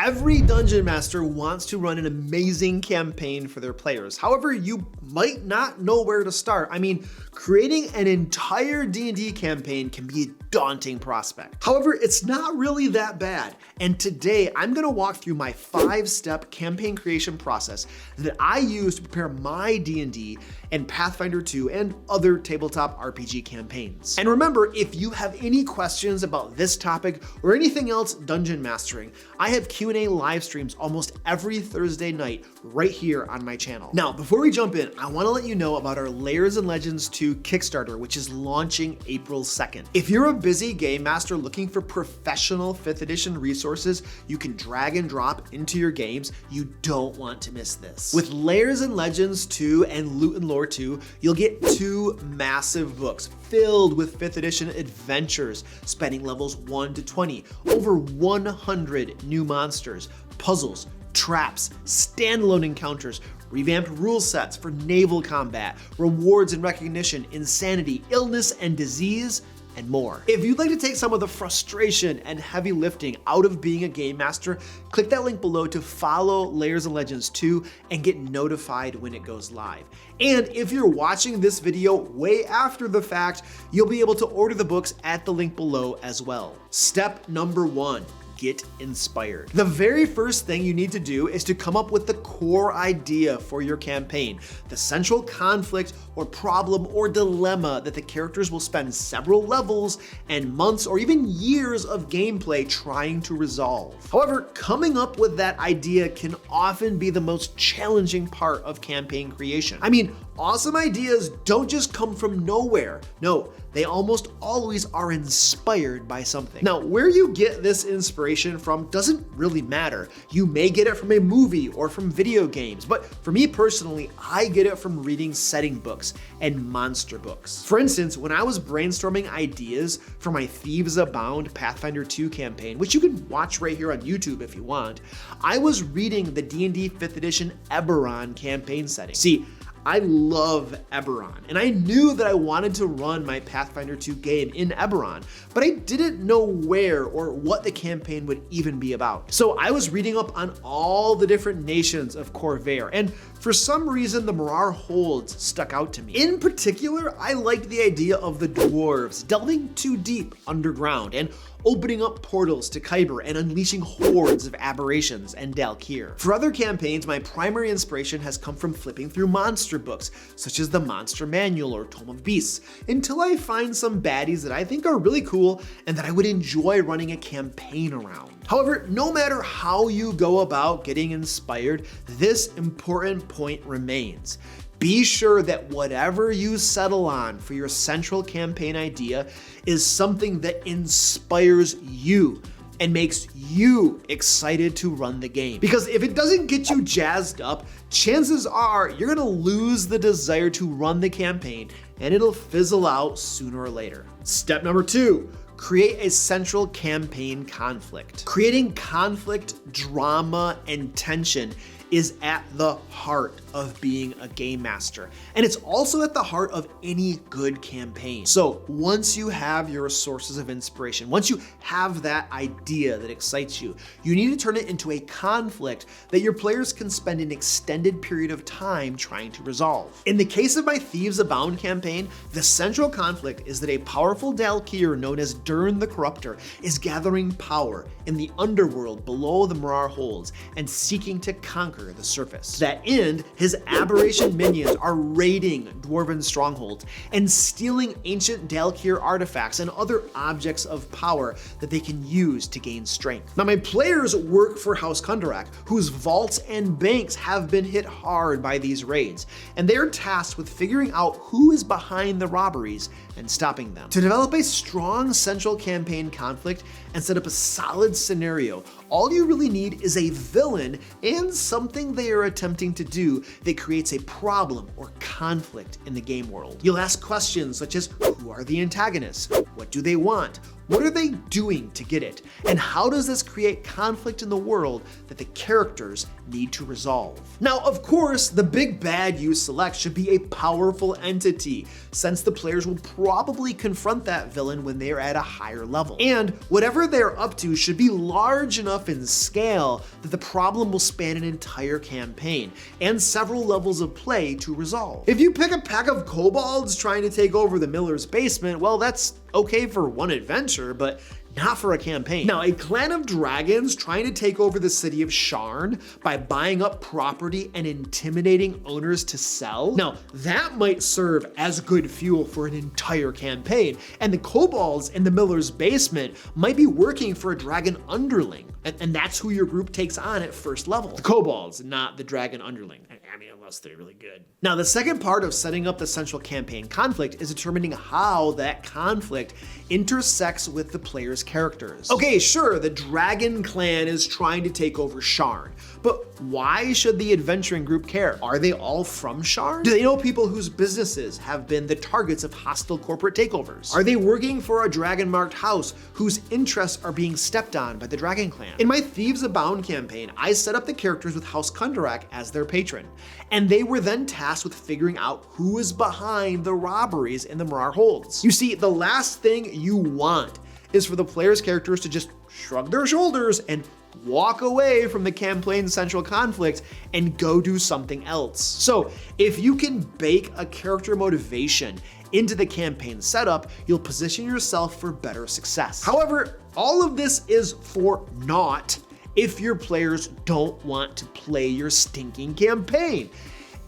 Every dungeon master wants to run an amazing campaign for their players. However, you might not know where to start. I mean, creating an entire D&D campaign can be a daunting prospect. However, it's not really that bad. And today I'm gonna walk through my 5-step campaign creation process that I use to prepare my D&D and Pathfinder 2 and other tabletop RPG campaigns. And remember, if you have any questions about this topic or anything else dungeon mastering, I have Q&A live streams almost every Thursday night right here on my channel. Now, before we jump in, I wanna let you know about our Lairs and Legends 2 Kickstarter, which is launching April 2nd. If you're a busy game master looking for professional 5th edition resources you can drag and drop into your games, you don't want to miss this. With Lairs and Legends 2 and Loot and Lore 2, you'll get 2 massive books filled with 5th edition adventures spanning levels 1 to 20, over 100 new monsters, puzzles, traps, standalone encounters, revamped rule sets for naval combat, rewards and recognition, insanity, illness and disease, and more. If you'd like to take some of the frustration and heavy lifting out of being a game master, click that link below to follow Lairs and Legends 2 and get notified when it goes live. And if you're watching this video way after the fact, you'll be able to order the books at the link below as well. Step number 1. Get inspired. The very first thing you need to do is to come up with the core idea for your campaign, the central conflict or problem or dilemma that the characters will spend several levels and months or even years of gameplay trying to resolve. However, coming up with that idea can often be the most challenging part of campaign creation. I mean, awesome ideas don't just come from nowhere. No, they almost always are inspired by something. Now, where you get this inspiration from doesn't really matter. You may get it from a movie or from video games, but for me personally, I get it from reading setting books and monster books. For instance, when I was brainstorming ideas for my Thieves Abound Pathfinder 2 campaign, which you can watch right here on YouTube if you want, I was reading the D&D 5th edition Eberron campaign setting. See, I love Eberron, and I knew that I wanted to run my Pathfinder 2 game in Eberron, but I didn't know where or what the campaign would even be about. So I was reading up on all the different nations of Corvair, and for some reason the Marar holds stuck out to me. In particular, I liked the idea of the dwarves delving too deep underground and opening up portals to Kyber and unleashing hordes of aberrations and Dalkir. For other campaigns, my primary inspiration has come from flipping through monster books, such as the Monster Manual or Tome of Beasts, until I find some baddies that I think are really cool and that I would enjoy running a campaign around. However, no matter how you go about getting inspired, this important point remains. Be sure that whatever you settle on for your central campaign idea is something that inspires you and makes you excited to run the game. Because if it doesn't get you jazzed up, chances are you're gonna lose the desire to run the campaign and it'll fizzle out sooner or later. Step number 2. Create a central campaign conflict. Creating conflict, drama, and tension is at the heart of being a game master. And it's also at the heart of any good campaign. So once you have your sources of inspiration, once you have that idea that excites you, you need to turn it into a conflict that your players can spend an extended period of time trying to resolve. In the case of my Thieves Abound campaign, the central conflict is that a powerful Dalkir known as Durn the Corruptor is gathering power in the underworld below the Marar Holds and seeking to conquer the surface. To that end, his aberration minions are raiding dwarven strongholds and stealing ancient Dalkir artifacts and other objects of power that they can use to gain strength. Now, my players work for House Kundarak, whose vaults and banks have been hit hard by these raids, and they're tasked with figuring out who is behind the robberies and stopping them. To develop a strong central campaign conflict and set up a solid scenario, all you really need is a villain and something they are attempting to do that creates a problem or conflict in the game world. You'll ask questions such as, who are the antagonists? What do they want? What are they doing to get it? And how does this create conflict in the world that the characters need to resolve? Now, of course, the big bad you select should be a powerful entity, since the players will probably confront that villain when they are at a higher level. And whatever they're up to should be large enough in scale that the problem will span an entire campaign and several levels of play to resolve. If you pick a pack of kobolds trying to take over the miller's basement, well, that's okay for one adventure, but not for a campaign. Now, a clan of dragons trying to take over the city of Sharn by buying up property and intimidating owners to sell. Now, that might serve as good fuel for an entire campaign, and the kobolds in the miller's basement might be working for a dragon underling, and that's who your group takes on at first level. The kobolds, not the dragon underling. I mean, unless they're really good. Now, the second part of setting up the central campaign conflict is determining how that conflict intersects with the player's characters. Okay, sure, the dragon clan is trying to take over Sharn, but why should the adventuring group care? Are they all from Sharn? Do they know people whose businesses have been the targets of hostile corporate takeovers? Are they working for a dragon-marked house whose interests are being stepped on by the dragon clan? In my Thieves Abound campaign, I set up the characters with House Kundarak as their patron, and they were then tasked with figuring out who is behind the robberies in the Marar holds. You see, the last thing you want is for the player's characters to just shrug their shoulders and walk away from the campaign's central conflict and go do something else. So if you can bake a character motivation into the campaign setup, you'll position yourself for better success. However, all of this is for naught if your players don't want to play your stinking campaign.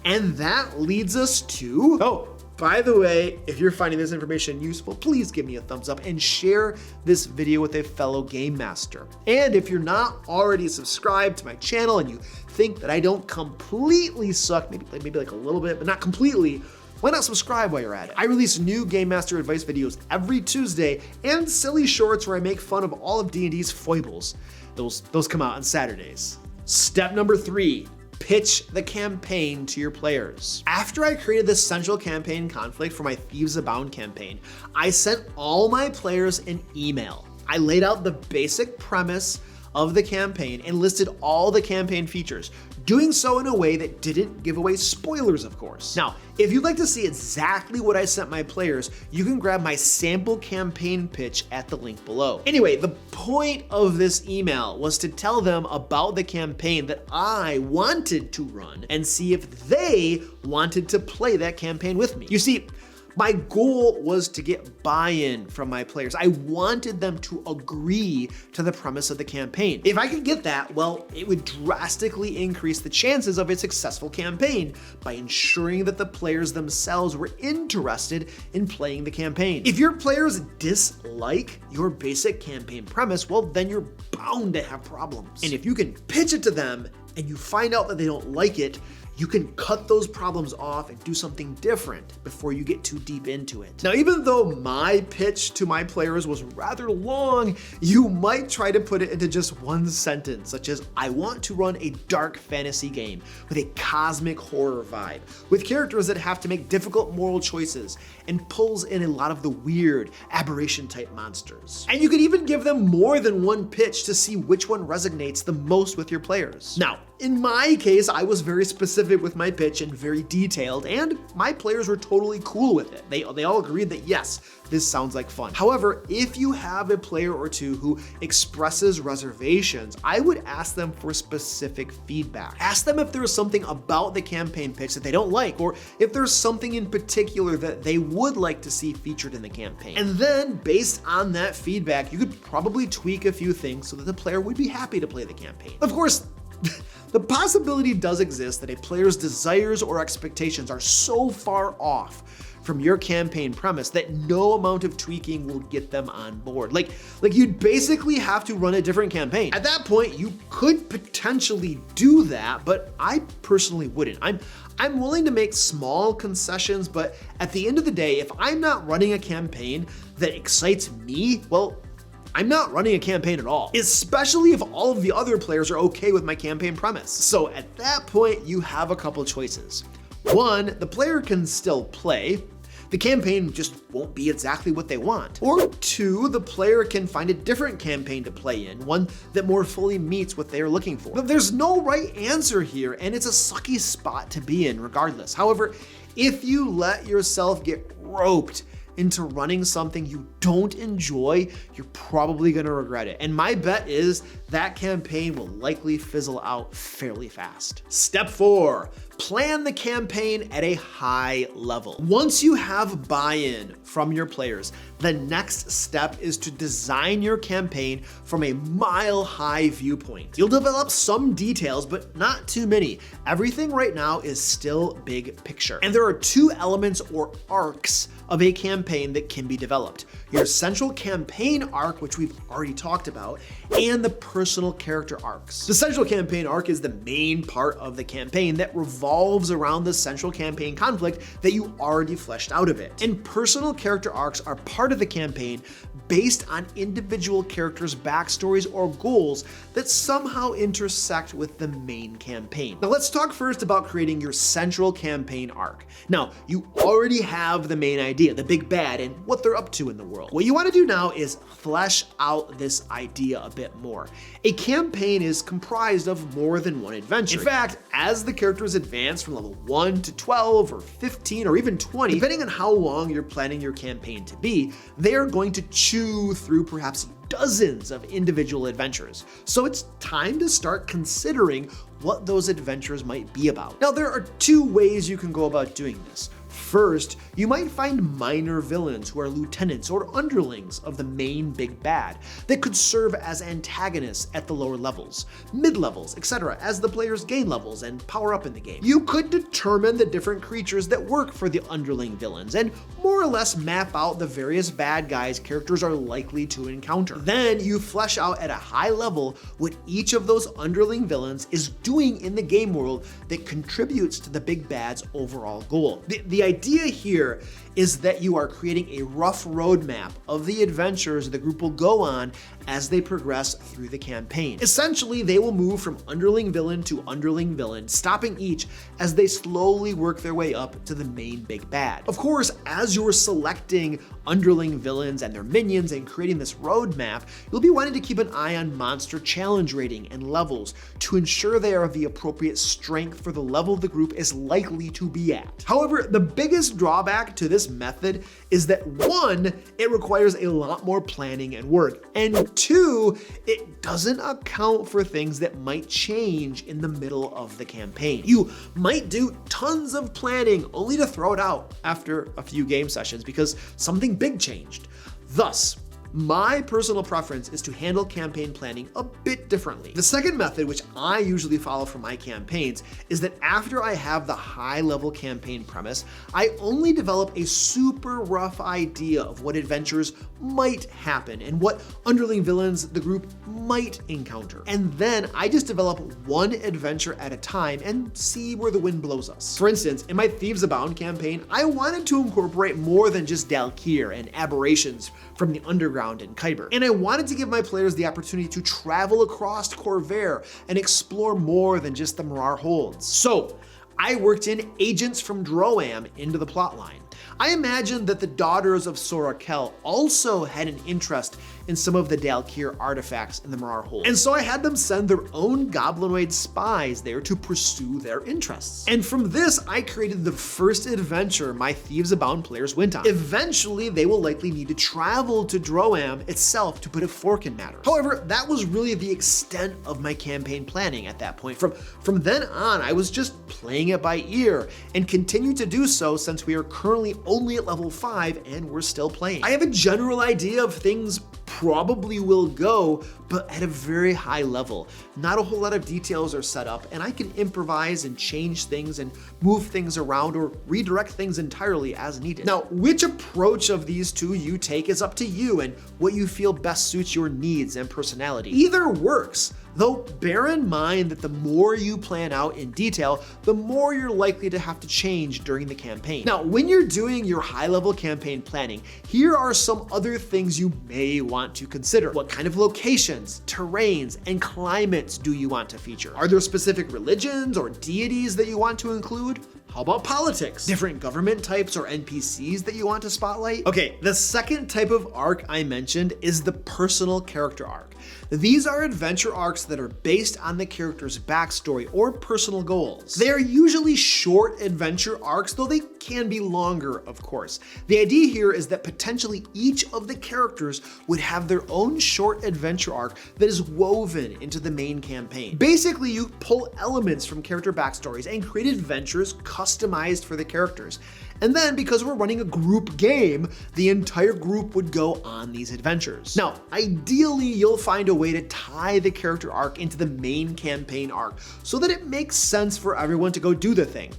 And that leads us to, oh, by the way, if you're finding this information useful, please give me a thumbs up and share this video with a fellow game master. And if you're not already subscribed to my channel and you think that I don't completely suck, maybe like a little bit, but not completely, why not subscribe while you're at it? I release new Game Master advice videos every Tuesday and silly shorts where I make fun of all of D&D's foibles. Those come out on Saturdays. Step number 3. Pitch the campaign to your players. After I created this central campaign conflict for my Thieves Abound campaign, I sent all my players an email. I laid out the basic premise of the campaign and listed all the campaign features, doing so in a way that didn't give away spoilers, of course. Now, if you'd like to see exactly what I sent my players, you can grab my sample campaign pitch at the link below. Anyway, the point of this email was to tell them about the campaign that I wanted to run and see if they wanted to play that campaign with me. You see, my goal was to get buy-in from my players. I wanted them to agree to the premise of the campaign. If I could get that, well, it would drastically increase the chances of a successful campaign by ensuring that the players themselves were interested in playing the campaign. If your players dislike your basic campaign premise, well, then you're bound to have problems. And if you can pitch it to them and you find out that they don't like it, you can cut those problems off and do something different before you get too deep into it. Now, even though my pitch to my players was rather long, you might try to put it into just one sentence, such as, I want to run a dark fantasy game with a cosmic horror vibe, with characters that have to make difficult moral choices and pulls in a lot of the weird aberration type monsters. And you could even give them more than one pitch to see which one resonates the most with your players. Now, in my case, I was very specific with my pitch and very detailed, and my players were totally cool with it. They all agreed that yes, this sounds like fun. However, if you have a player or two who expresses reservations, I would ask them for specific feedback. Ask them if there's something about the campaign pitch that they don't like, or if there's something in particular that they would like to see featured in the campaign. And then, based on that feedback, you could probably tweak a few things so that the player would be happy to play the campaign. Of course, the possibility does exist that a player's desires or expectations are so far off from your campaign premise that no amount of tweaking will get them on board. Like you'd basically have to run a different campaign. At that point, you could potentially do that, but I personally wouldn't. I'm willing to make small concessions, but at the end of the day, if I'm not running a campaign that excites me, well, I'm not running a campaign at all, especially if all of the other players are okay with my campaign premise. So at that point, you have a couple choices. One, the player can still play. the campaign just won't be exactly what they want. Or 2, the player can find a different campaign to play in, one that more fully meets what they are looking for. But there's no right answer here, and it's a sucky spot to be in regardless. However, if you let yourself get roped into running something you don't enjoy, you're probably gonna regret it. And my bet is that campaign will likely fizzle out fairly fast. Step 4, plan the campaign at a high level. Once you have buy-in from your players, the next step is to design your campaign from a mile-high viewpoint. You'll develop some details, but not too many. Everything right now is still big picture. And there are 2 elements or arcs of a campaign that can be developed. Your central campaign arc, which we've already talked about, and the personal character arcs. The central campaign arc is the main part of the campaign that revolves around the central campaign conflict that you already fleshed out of it. And personal character arcs are part of the campaign based on individual characters' backstories or goals that somehow intersect with the main campaign. Now let's talk first about creating your central campaign arc. Now, you already have the main idea, the big bad, and what they're up to in the world. What you want to do now is flesh out this idea a bit more. A campaign is comprised of more than one adventure. In fact, as the characters advance from level 1 to 12 or 15 or even 20, depending on how long you're planning your campaign to be, they are going to chew through perhaps dozens of individual adventures. So it's time to start considering what those adventures might be about. Now, there are 2 ways you can go about doing this. First, you might find minor villains who are lieutenants or underlings of the main big bad that could serve as antagonists at the lower levels, mid-levels, etc., as the players gain levels and power up in the game. You could determine the different creatures that work for the underling villains and more or less map out the various bad guys characters are likely to encounter. Then you flesh out at a high level what each of those underling villains is doing in the game world that contributes to the big bad's overall goal. The idea here is that you are creating a rough roadmap of the adventures the group will go on as they progress through the campaign. Essentially, they will move from underling villain to underling villain, stopping each as they slowly work their way up to the main big bad. Of course, as you're selecting underling villains and their minions and creating this roadmap, you'll be wanting to keep an eye on monster challenge rating and levels to ensure they are of the appropriate strength for the level the group is likely to be at. However, the biggest drawback to this method is that 1, it requires a lot more planning and work, and 2, it doesn't account for things that might change in the middle of the campaign. You might do tons of planning only to throw it out after a few game sessions because something big changed. Thus, my personal preference is to handle campaign planning a bit differently. The second method, which I usually follow for my campaigns, is that after I have the high-level campaign premise, I only develop a super rough idea of what adventures might happen and what underling villains the group might encounter. And then I just develop one adventure at a time and see where the wind blows us. For instance, in my Thieves Abound campaign, I wanted to incorporate more than just Dalkir and aberrations from the underground in Kyber. And I wanted to give my players the opportunity to travel across Corvair and explore more than just the Marar holds. So I worked in agents from Droam into the plotline. I imagined that the daughters of Sorakel also had an interest in some of the Dalkir artifacts in the Marar hold. And so I had them send their own goblinoid spies there to pursue their interests. And from this, I created the first adventure my Thieves Abound players went on. Eventually, they will likely need to travel to Droam itself to put a fork in matters. However, that was really the extent of my campaign planning at that point. From then on, I was just playing it by ear and continue to do so since we are currently only at level 5 and we're still playing. I have a general idea of things probably will go, but at a very high level. Not a whole lot of details are set up, and I can improvise and change things and move things around or redirect things entirely as needed. Now, which approach of these 2 you take is up to you and what you feel best suits your needs and personality. Either works, though bear in mind that the more you plan out in detail, the more you're likely to have to change during the campaign. Now, when you're doing your high-level campaign planning, here are some other things you may want to consider. What kind of locations, terrains, and climates do you want to feature? Are there specific religions or deities that you want to include? How about politics? Different government types or NPCs that you want to spotlight? Okay, the second type of arc I mentioned is the personal character arc. These are adventure arcs that are based on the character's backstory or personal goals. They are usually short adventure arcs, though they can be longer, of course. The idea here is that potentially each of the characters would have their own short adventure arc that is woven into the main campaign. Basically, you pull elements from character backstories and create adventures customized for the characters. And then, because we're running a group game, the entire group would go on these adventures. Now, ideally, you'll find a way to tie the character arc into the main campaign arc so that it makes sense for everyone to go do the thing.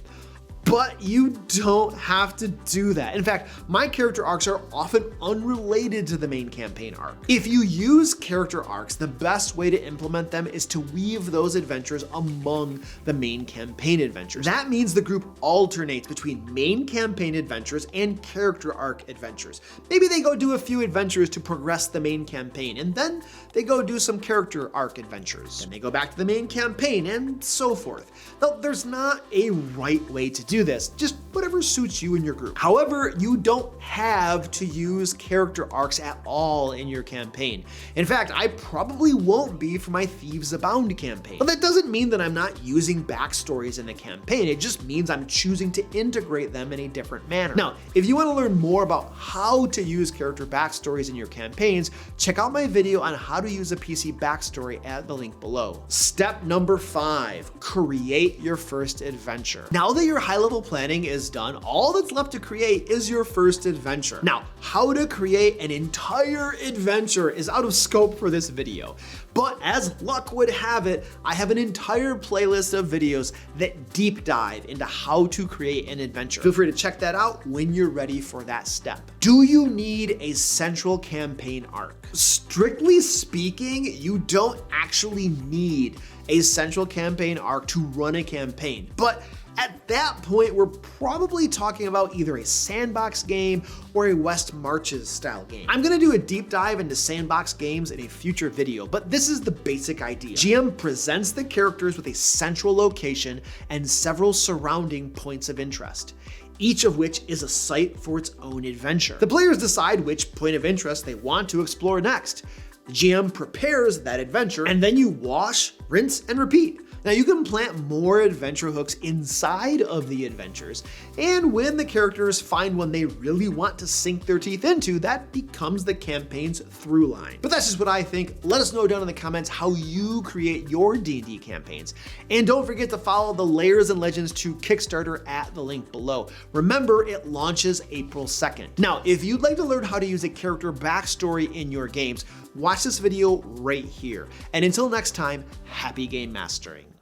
But you don't have to do that. In fact, my character arcs are often unrelated to the main campaign arc. If you use character arcs, the best way to implement them is to weave those adventures among the main campaign adventures. That means the group alternates between main campaign adventures and character arc adventures. Maybe they go do a few adventures to progress the main campaign, and then they go do some character arc adventures. Then they go back to the main campaign, and so forth. Though there's not a right way to do this, just whatever suits you and your group. However, you don't have to use character arcs at all in your campaign. In fact, I probably won't be for my Thieves Abound campaign. But that doesn't mean that I'm not using backstories in the campaign, it just means I'm choosing to integrate them in a different manner. Now, if you want to learn more about how to use character backstories in your campaigns, check out my video on how to use a PC backstory at the link below. Step number 5, create your first adventure. Now that your high-level planning is done, all that's left to create is your first adventure. Now, how to create an entire adventure is out of scope for this video, but as luck would have it, I have an entire playlist of videos that deep dive into how to create an adventure. Feel free to check that out when you're ready for that step. Do you need a central campaign arc? Strictly speaking, you don't actually need a central campaign arc to run a campaign, but at that point, we're probably talking about either a sandbox game or a West Marches style game. I'm gonna do a deep dive into sandbox games in a future video, but this is the basic idea. GM presents the characters with a central location and several surrounding points of interest, each of which is a site for its own adventure. The players decide which point of interest they want to explore next. The GM prepares that adventure, and then you wash, rinse, and repeat. Now you can plant more adventure hooks inside of the adventures, and when the characters find one they really want to sink their teeth into, that becomes the campaign's through line. But that's just what I think. Let us know down in the comments how you create your D&D campaigns. And don't forget to follow the Layers and Legends 2 Kickstarter at the link below. Remember, it launches April 2nd. Now, if you'd like to learn how to use a character backstory in your games, watch this video right here. And until next time, happy game mastering.